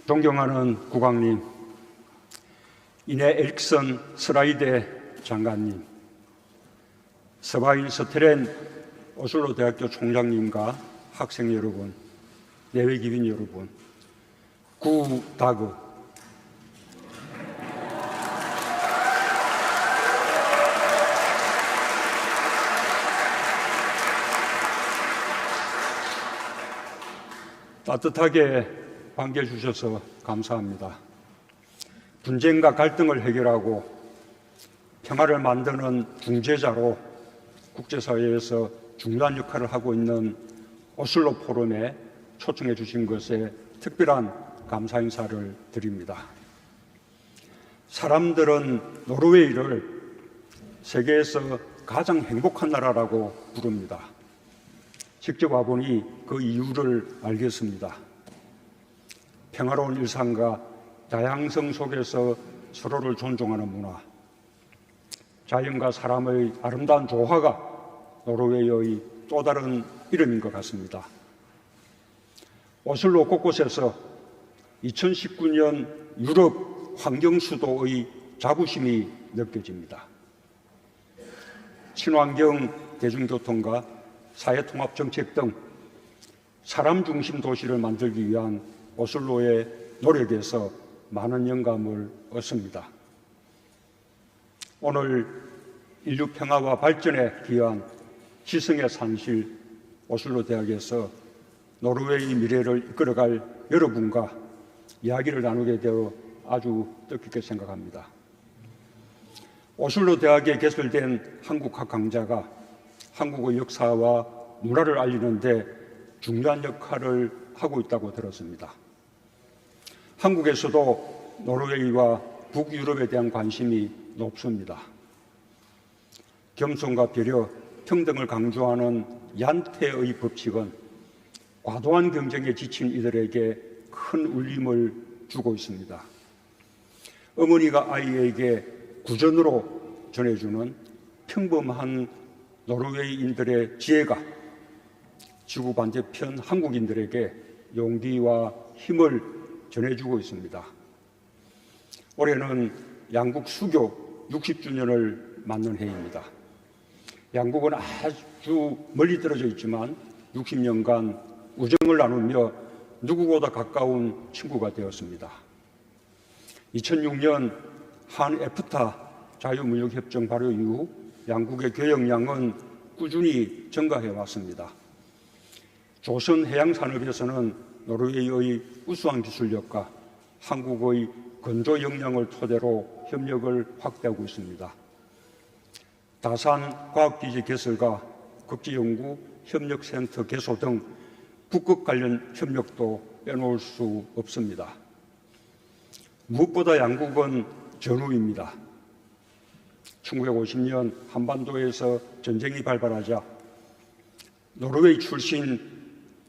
존경하는 국왕님, 이내 에릭슨 스라이데 장관님, 서바인 스테렌 오슬로 대학교 총장님과 학생 여러분, 내외 기빈 여러분, 구다그 따뜻하게 반겨 주셔서 감사합니다. 분쟁과 갈등을 해결하고 평화를 만드는 중재자로 국제사회에서 중요한 역할을 하고 있는 오슬로 포럼에 초청해 주신 것에 특별한 감사 인사를 드립니다. 사람들은 노르웨이를 세계에서 가장 행복한 나라라고 부릅니다. 직접 와보니 그 이유를 알겠습니다. 평화로운 일상과 다양성 속에서 서로를 존중하는 문화, 자연과 사람의 아름다운 조화가 노르웨이의 또 다른 이름인 것 같습니다. 오슬로 곳곳에서 2019년 유럽 환경수도의 자부심이 느껴집니다. 친환경 대중교통과 사회통합정책 등 사람 중심 도시를 만들기 위한 오슬로의 노력에서 많은 영감을 얻습니다. 오늘 인류 평화와 발전에 기여한 지성의 산실 오슬로 대학에서 노르웨이 미래를 이끌어갈 여러분과 이야기를 나누게 되어 아주 뜻깊게 생각합니다. 오슬로 대학에 개설된 한국학 강좌가 한국의 역사와 문화를 알리는 데 중요한 역할을 하고 있다고 들었습니다. 한국에서도 노르웨이와 북유럽에 대한 관심이 높습니다. 겸손과 배려, 평등을 강조하는 얀테의 법칙은 과도한 경쟁에 지친 이들에게 큰 울림을 주고 있습니다. 어머니가 아이에게 구전으로 전해주는 평범한 노르웨이인들의 지혜가 지구 반대편 한국인들에게 용기와 힘을 전해주고 있습니다. 올해는 양국 수교 60주년을 맞는 해입니다. 양국은 아주 멀리 떨어져 있지만 60년간 우정을 나누며 누구보다 가까운 친구가 되었습니다. 2006년 한 에프타 자유무역협정 발효 이후 양국의 교역량은 꾸준히 증가해 왔습니다. 조선 해양산업에서는 노르웨이의 우수한 기술력과 한국의 건조 역량을 토대로 협력을 확대하고 있습니다. 다산 과학기지 개설과 국제연구 협력센터 개소 등 북극 관련 협력도 빼놓을 수 없습니다. 무엇보다 양국은 전우입니다. 1950년 한반도에서 전쟁이 발발하자 노르웨이 출신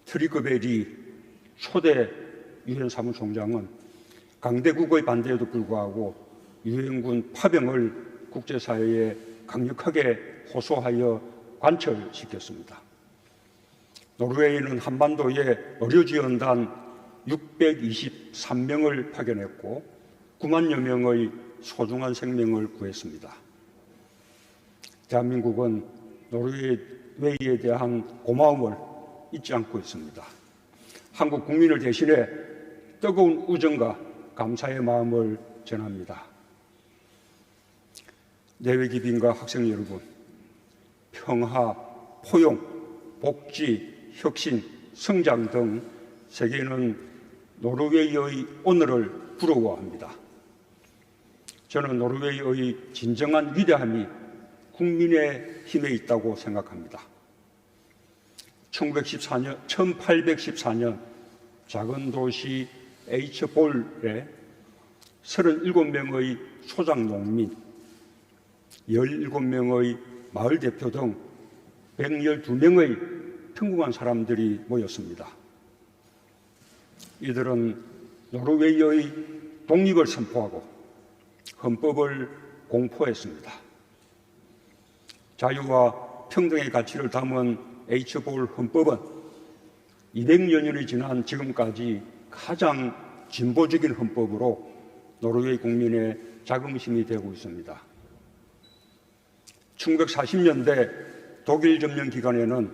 트리그베리 초대 유엔 사무총장은 강대국의 반대에도 불구하고 유엔군 파병을 국제사회에 강력하게 호소하여 관철시켰습니다. 노르웨이는 한반도에 의료지원단 623명을 파견했고 9만여 명의 소중한 생명을 구했습니다. 대한민국은 노르웨이에 대한 고마움을 잊지 않고 있습니다. 한국 국민을 대신해 뜨거운 우정과 감사의 마음을 전합니다. 내외 기빈과 학생 여러분, 평화, 포용, 복지, 혁신, 성장 등 세계는 노르웨이의 오늘을 부러워합니다. 저는 노르웨이의 진정한 위대함이 국민의 힘에 있다고 생각합니다. 1814년 작은 도시 H볼에 37명의 소작 농민, 17명의 마을 대표 등 112명의 평범한 사람들이 모였습니다. 이들은 노르웨이의 독립을 선포하고 헌법을 공포했습니다. 자유와 평등의 가치를 담은 H볼 헌법은 200여 년이 지난 지금까지 가장 진보적인 헌법으로 노르웨이 국민의 자긍심이 되고 있습니다. 1940년대 독일 점령 기간에는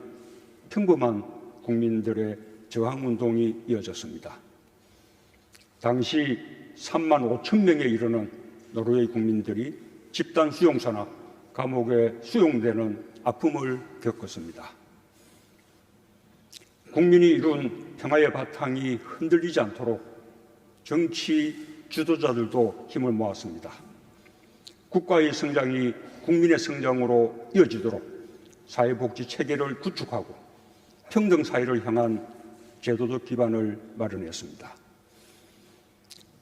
평범한 국민들의 저항운동이 이어졌습니다. 당시 3만 5천 명에 이르는 노르웨이 국민들이 집단 수용소나 감옥에 수용되는 아픔을 겪었습니다. 국민이 이룬 평화의 바탕이 흔들리지 않도록 정치 지도자들도 힘을 모았습니다. 국가의 성장이 국민의 성장으로 이어지도록 사회복지 체계를 구축하고 평등 사회를 향한 제도적 기반을 마련했습니다.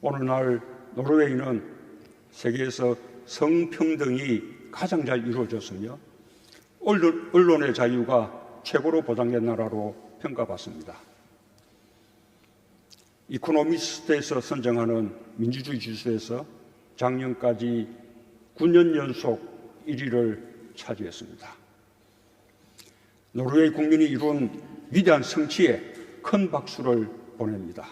오늘날 노르웨이는 세계에서 성평등이 가장 잘 이루어졌으며 언론의 자유가 최고로 보장된 나라로 평가받습니다. 이코노미스트에서 선정하는 민주주의 지수에서 작년까지 9년 연속 1위를 차지했습니다. 노르웨이 국민이 이룬 위대한 성취에 큰 박수를 보냅니다.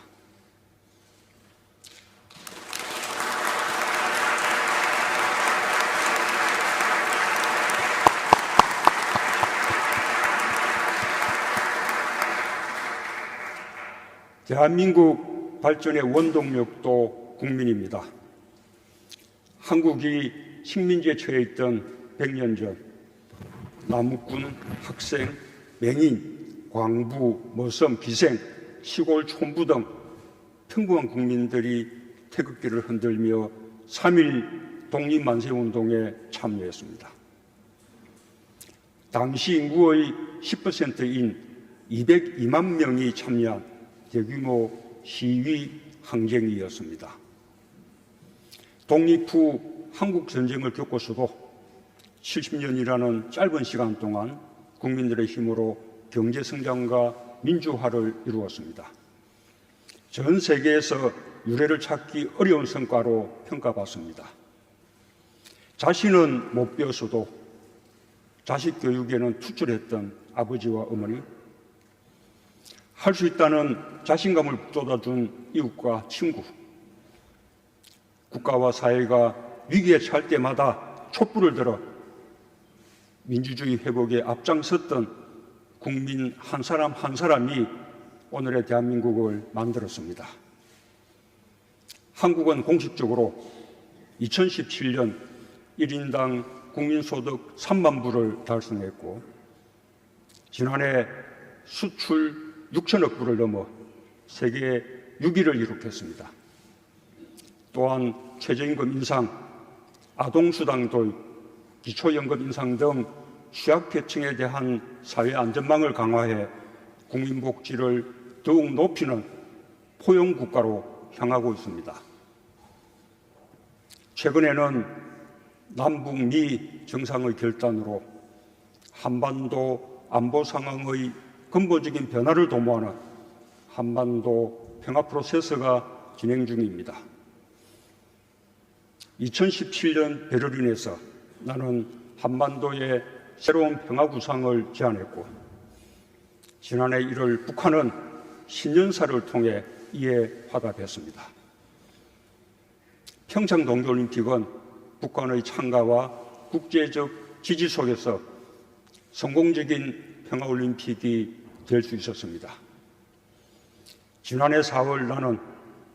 대한민국 발전의 원동력도 국민입니다. 한국이 식민지에 처해 있던 100년 전 남욱군, 학생, 맹인, 광부, 머섬, 기생, 시골 촌부 등 평범한 국민들이 태극기를 흔들며 3.1 독립만세운동에 참여했습니다. 당시 인구의 10%인 202만 명이 참여한 대규모 시위 항쟁이었습니다. 독립 후 한국 전쟁을 겪고서도 70년이라는 짧은 시간 동안 국민들의 힘으로 경제 성장과 민주화를 이루었습니다. 전 세계에서 유례를 찾기 어려운 성과로 평가받습니다. 자신은 못 배웠어도 자식 교육에는 투철했던 아버지와 어머니, 할 수 있다는 자신감을 북돋아준 이웃과 친구, 국가와 사회가 위기에 처할 때마다 촛불을 들어 민주주의 회복에 앞장섰던 국민 한 사람 한 사람이 오늘의 대한민국을 만들었습니다. 한국은 공식적으로 2017년 1인당 국민소득 3만 불을 달성했고 지난해 수출 6천억 불을 넘어 세계 6위를 기록했습니다. 또한 최저임금 인상, 아동수당 도입, 기초연금 인상 등 취약계층에 대한 사회안전망을 강화해 국민복지를 더욱 높이는 포용국가로 향하고 있습니다. 최근에는 남북미 정상의 결단으로 한반도 안보 상황의 근본적인 변화를 도모하는 한반도 평화 프로세스가 진행 중입니다. 2017년 베를린에서 나는 한반도의 새로운 평화 구상을 제안했고 지난해 1월 북한은 신년사를 통해 이에 화답했습니다. 평창 동계올림픽은 북한의 참가와 국제적 지지 속에서 성공적인 평화올림픽이 될 수 있었습니다. 지난해 4월 나는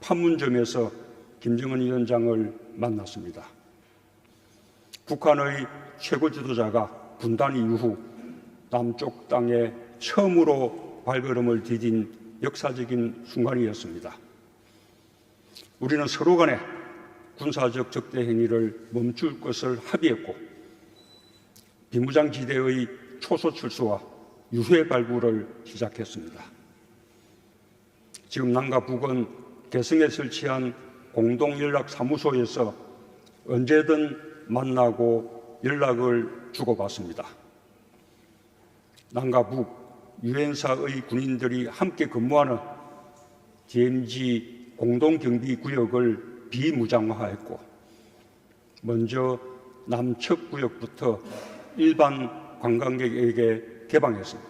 판문점에서 김정은 위원장을 만났습니다. 북한의 최고 지도자가 분단 이후 남쪽 땅에 처음으로 발걸음을 디딘 역사적인 순간이었습니다. 우리는 서로 간에 군사적 적대 행위를 멈출 것을 합의했고 비무장지대의 초소 철수와 유해 발굴을 시작했습니다. 지금 남과 북은 개성에 설치한 공동연락사무소에서 언제든 만나고 연락을 주고받습니다. 남과 북, 유엔사의 군인들이 함께 근무하는 DMZ 공동경비구역을 비무장화했고 먼저 남측구역부터 일반 관광객에게 개방했습니다.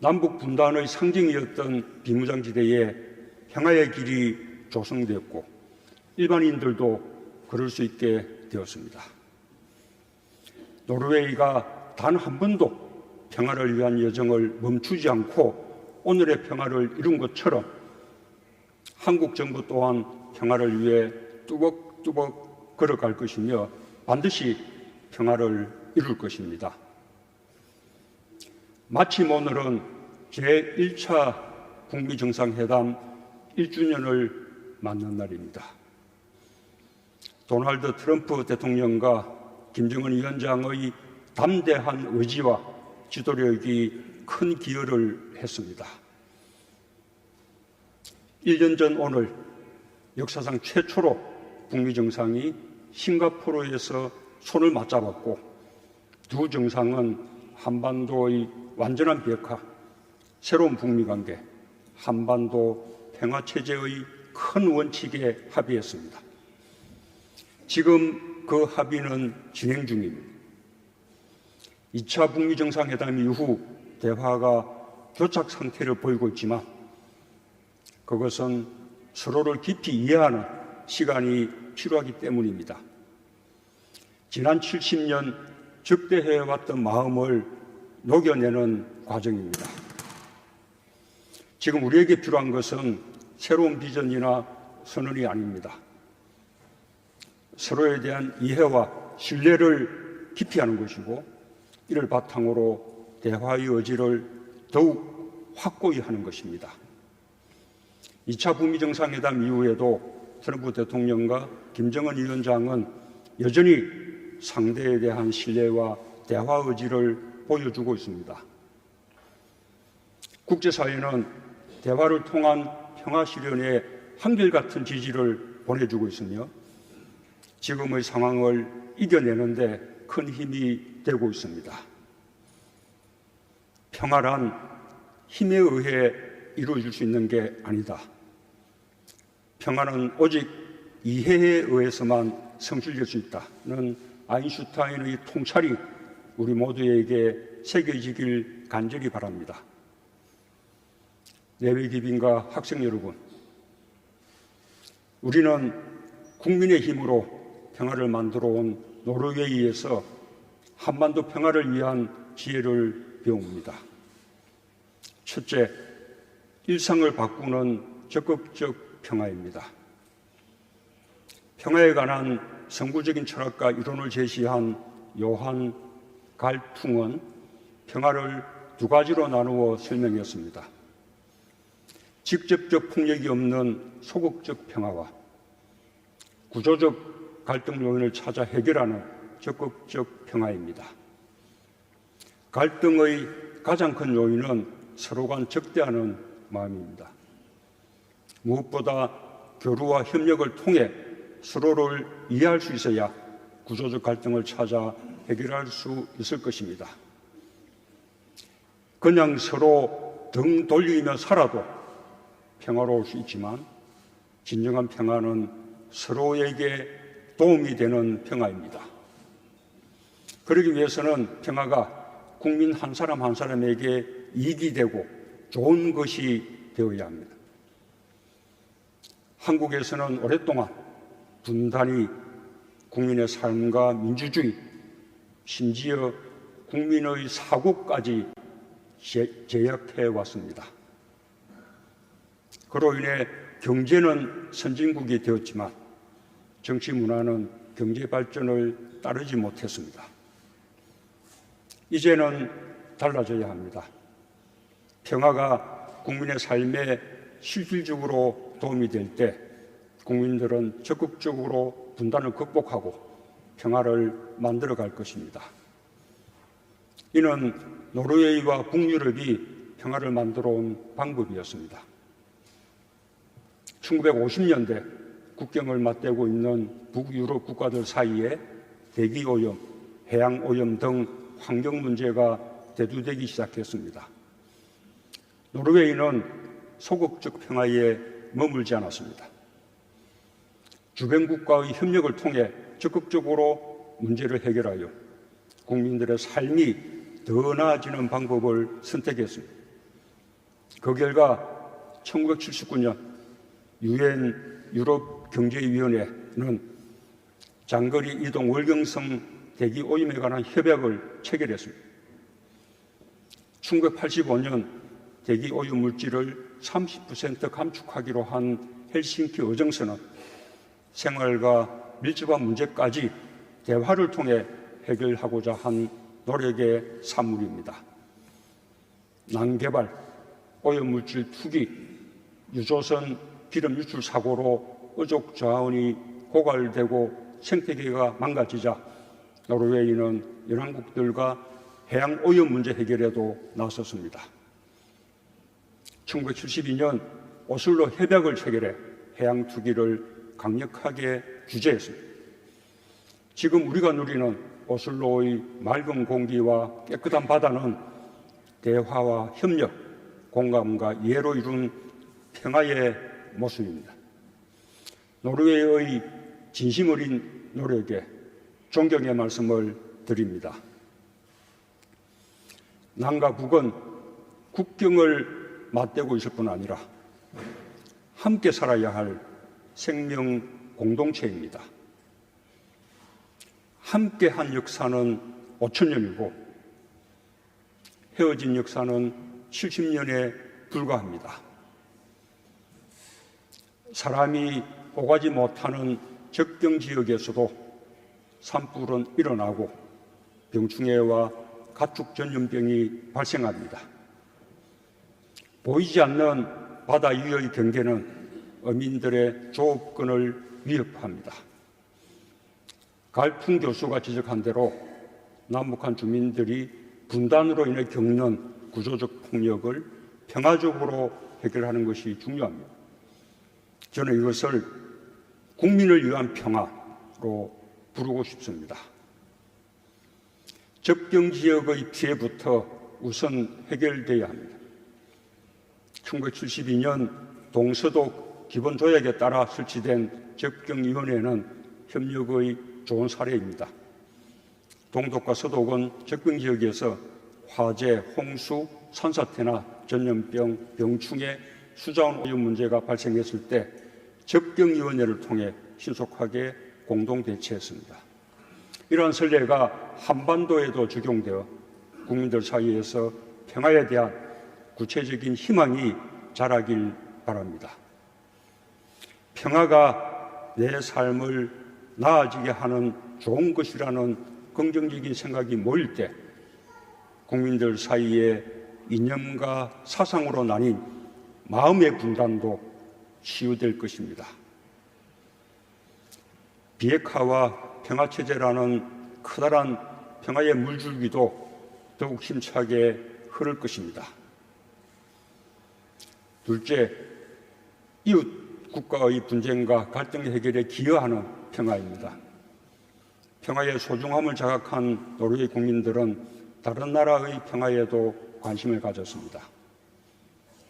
남북 분단의 상징이었던 비무장지대에 평화의 길이 조성되었고 일반인들도 걸을 수 있게 되었습니다. 노르웨이가 단 한 번도 평화를 위한 여정을 멈추지 않고 오늘의 평화를 이룬 것처럼 한국 정부 또한 평화를 위해 뚜벅뚜벅 걸어갈 것이며 반드시 평화를 이룰 것입니다. 마침 오늘은 제1차 북미 정상회담 1주년을 맞는 날입니다. 도널드 트럼프 대통령과 김정은 위원장의 담대한 의지와 지도력이 큰 기여를 했습니다. 1년 전 오늘 역사상 최초로 북미 정상이 싱가포르에서 손을 맞잡았고 두 정상은 한반도의 완전한 비핵화, 새로운 북미 관계, 한반도 평화체제의 큰 원칙에 합의했습니다. 지금 그 합의는 진행 중입니다. 2차 북미 정상회담 이후 대화가 교착 상태를 보이고 있지만 그것은 서로를 깊이 이해하는 시간이 필요하기 때문입니다. 지난 70년 적대해왔던 마음을 녹여내는 과정입니다. 지금 우리에게 필요한 것은 새로운 비전이나 선언이 아닙니다. 서로에 대한 이해와 신뢰를 깊이 하는 것이고 이를 바탕으로 대화의 여지를 더욱 확고히 하는 것입니다. 2차 북미 정상회담 이후에도 트럼프 대통령과 김정은 위원장은 여전히 상대에 대한 신뢰와 대화 의지를 보여주고 있습니다. 국제사회는 대화를 통한 평화 실현에 한결같은 지지를 보내주고 있으며 지금의 상황을 이겨내는데 큰 힘이 되고 있습니다. 평화란 힘에 의해 이루어질 수 있는 게 아니다. 평화는 오직 이해에 의해서만 성실될 수 있다는 아인슈타인의 통찰이 우리 모두에게 새겨지길 간절히 바랍니다. 내외 기빈과 학생 여러분, 우리는 국민의 힘으로 평화를 만들어 온 노르웨이에서 한반도 평화를 위한 지혜를 배웁니다. 첫째, 일상을 바꾸는 적극적 평화입니다. 평화에 관한 선구적인 철학과 이론을 제시한 요한 갈퉁은 평화를 두 가지로 나누어 설명했습니다. 직접적 폭력이 없는 소극적 평화와 구조적 갈등 요인을 찾아 해결하는 적극적 평화입니다. 갈등의 가장 큰 요인은 서로 간 적대하는 마음입니다. 무엇보다 교류와 협력을 통해 서로를 이해할 수 있어야 구조적 갈등을 찾아 해결할 수 있을 것입니다. 그냥 서로 등 돌리며 살아도 평화로울 수 있지만 진정한 평화는 서로에게 도움이 되는 평화입니다. 그러기 위해서는 평화가 국민 한 사람 한 사람에게 이익이 되고 좋은 것이 되어야 합니다. 한국에서는 오랫동안 분단이 국민의 삶과 민주주의, 심지어 국민의 사고까지 제약해 왔습니다. 그로 인해 경제는 선진국이 되었지만 정치 문화는 경제 발전을 따르지 못했습니다. 이제는 달라져야 합니다. 평화가 국민의 삶에 실질적으로 도움이 될 때 국민들은 적극적으로 분단을 극복하고 평화를 만들어 갈 것입니다. 이는 노르웨이와 북유럽이 평화를 만들어 온 방법이었습니다. 1950년대 국경을 맞대고 있는 북유럽 국가들 사이에 대기오염, 해양오염 등 환경 문제가 대두되기 시작했습니다. 노르웨이는 소극적 평화에 머물지 않았습니다. 주변 국가의 협력을 통해 적극적으로 문제를 해결하여 국민들의 삶이 더 나아지는 방법을 선택했습니다. 그 결과 1979년 유엔 유럽경제위원회는 장거리 이동 월경성 대기 오염에 관한 협약을 체결했습니다. 1985년 대기 오염 물질을 30% 감축하기로 한 헬싱키 의정서는 생활과 밀접한 문제까지 대화를 통해 해결하고자 한 노력의 산물입니다. 난개발, 오염물질 투기, 유조선 기름 유출 사고로 어족 자원이 고갈되고 생태계가 망가지자 노르웨이는 연안국들과 해양 오염 문제 해결에도 나섰습니다. 1972년 오슬로 협약을 체결해 해양 투기를 강력하게 규제했습니다. 지금 우리가 누리는 오슬로의 맑은 공기와 깨끗한 바다는 대화와 협력, 공감과 이해로 이룬 평화의 모습입니다. 노르웨이의 진심 어린 노력에 존경의 말씀을 드립니다. 남과 북은 국경을 맞대고 있을 뿐 아니라 함께 살아야 할 생명 공동체입니다. 함께한 역사는 5,000년이고 헤어진 역사는 70년에 불과합니다. 사람이 오가지 못하는 접경 지역에서도 산불은 일어나고 병충해와 가축 전염병이 발생합니다. 보이지 않는 바다 위의 경계는 어민들의 조업권을 위협합니다. 갈풍 교수가 지적한 대로 남북한 주민들이 분단으로 인해 겪는 구조적 폭력을 평화적으로 해결하는 것이 중요합니다. 저는 이것을 국민을 위한 평화로 부르고 싶습니다. 접경 지역의 피해부터 우선 해결돼야 합니다. 1972년 동서독 기본조약에 따라 설치된 접경위원회는 협력의 좋은 사례입니다. 동독과 서독은 접경 지역에서 화재, 홍수, 산사태나 전염병, 병충해, 수자원 오염 문제가 발생했을 때 접경위원회를 통해 신속하게 공동 대처했습니다. 이러한 선례가 한반도에도 적용되어 국민들 사이에서 평화에 대한 구체적인 희망이 자라길 바랍니다. 평화가 내 삶을 나아지게 하는 좋은 것이라는 긍정적인 생각이 모일 때 국민들 사이에 이념과 사상으로 나뉜 마음의 분단도 치유될 것입니다. 비핵화와 평화체제라는 커다란 평화의 물줄기도 더욱 힘차게 흐를 것입니다. 둘째, 이웃 국가의 분쟁과 갈등 해결에 기여하는 평화입니다. 평화의 소중함을 자각한 노르웨이 국민들은 다른 나라의 평화에도 관심을 가졌습니다.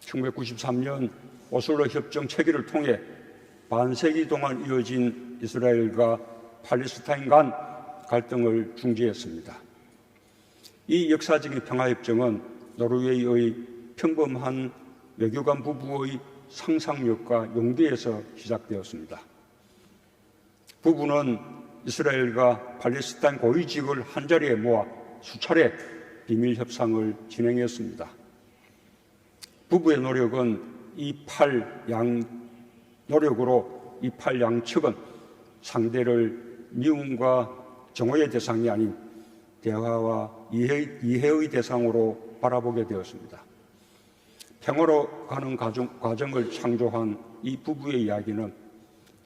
1993년 오슬로 협정 체결을 통해 반세기 동안 이어진 이스라엘과 팔레스타인 간 갈등을 중지했습니다. 이 역사적인 평화협정은 노르웨이의 평범한 외교관 부부의 상상력과 용기에서 시작되었습니다. 부부는 이스라엘과 팔레스타인 고위직을 한자리에 모아 수차례 비밀 협상을 진행했습니다. 부부의 노력으로 이 팔 양측은 상대를 미움과 정오의 대상이 아닌 대화와 이해의 대상으로 바라보게 되었습니다. 평화로 가는 과정을 창조한 이 부부의 이야기는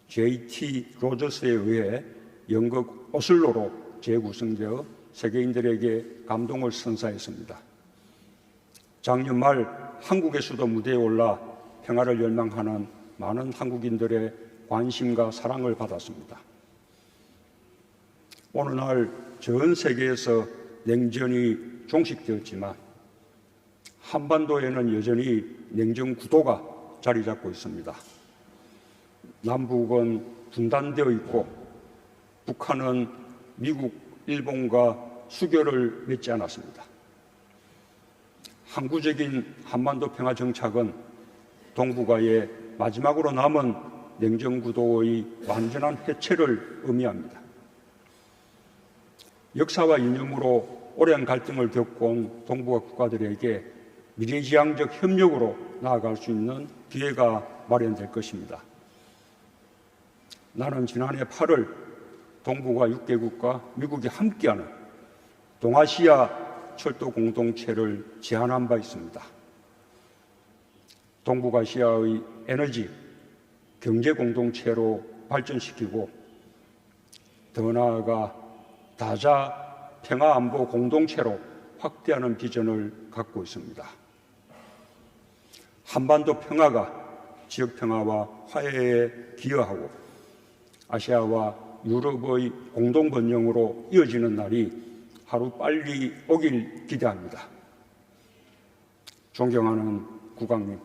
J.T. 로저스에 의해 연극 오슬로로 재구성되어 세계인들에게 감동을 선사했습니다. 작년 말 한국에서도 무대에 올라 평화를 열망하는 많은 한국인들의 관심과 사랑을 받았습니다. 오늘날 전 세계에서 냉전이 종식되었지만 한반도에는 여전히 냉전 구도가 자리 잡고 있습니다. 남북은 분단되어 있고 북한은 미국, 일본과 수교를 맺지 않았습니다. 항구적인 한반도 평화 정착은 동북아의 마지막으로 남은 냉전구도의 완전한 해체를 의미합니다. 역사와 이념으로 오랜 갈등을 겪어온 동북아 국가들에게 미래지향적 협력으로 나아갈 수 있는 기회가 마련될 것입니다. 나는 지난해 8월 동북아 6개국과 미국이 함께하는 동아시아 철도 공동체를 제안한 바 있습니다. 동북아시아의 에너지, 경제 공동체로 발전시키고 더 나아가 다자 평화 안보 공동체로 확대하는 비전을 갖고 있습니다. 한반도 평화가 지역 평화와 화해에 기여하고 아시아와 유럽의 공동 번영으로 이어지는 날이 하루 빨리 오길 기대합니다. 존경하는 국왕님,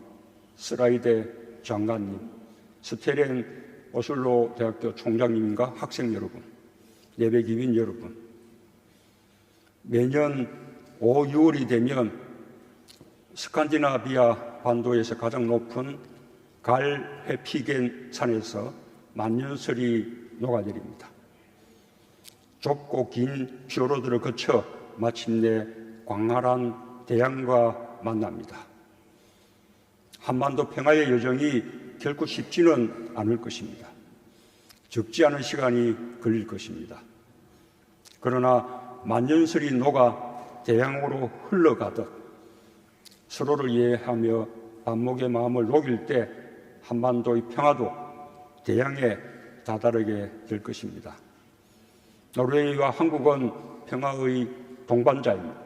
스라이데 장관님, 스테렌 오슬로 대학교 총장님과 학생 여러분, 예배 기민 여러분, 매년 5, 6월이 되면 스칸디나비아 반도에서 가장 높은 갈 해피겐 산에서 만년설이 녹아내립니다. 좁고 긴 피오르드를 거쳐 마침내 광활한 대양과 만납니다. 한반도 평화의 여정이 결코 쉽지는 않을 것입니다. 적지 않은 시간이 걸릴 것입니다. 그러나 만년설이 녹아 대양으로 흘러가듯 서로를 이해하며 반목의 마음을 녹일 때 한반도의 평화도 대양에 다다르게 될 것입니다. 노르웨이와 한국은 평화의 동반자입니다.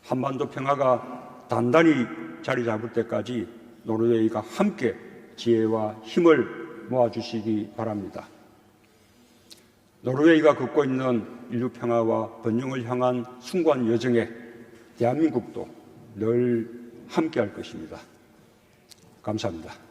한반도 평화가 단단히 자리 잡을 때까지 노르웨이가 함께 지혜와 힘을 모아주시기 바랍니다. 노르웨이가 걷고 있는 인류 평화와 번영을 향한 숭고한 여정에 대한민국도 늘 함께할 것입니다. 감사합니다.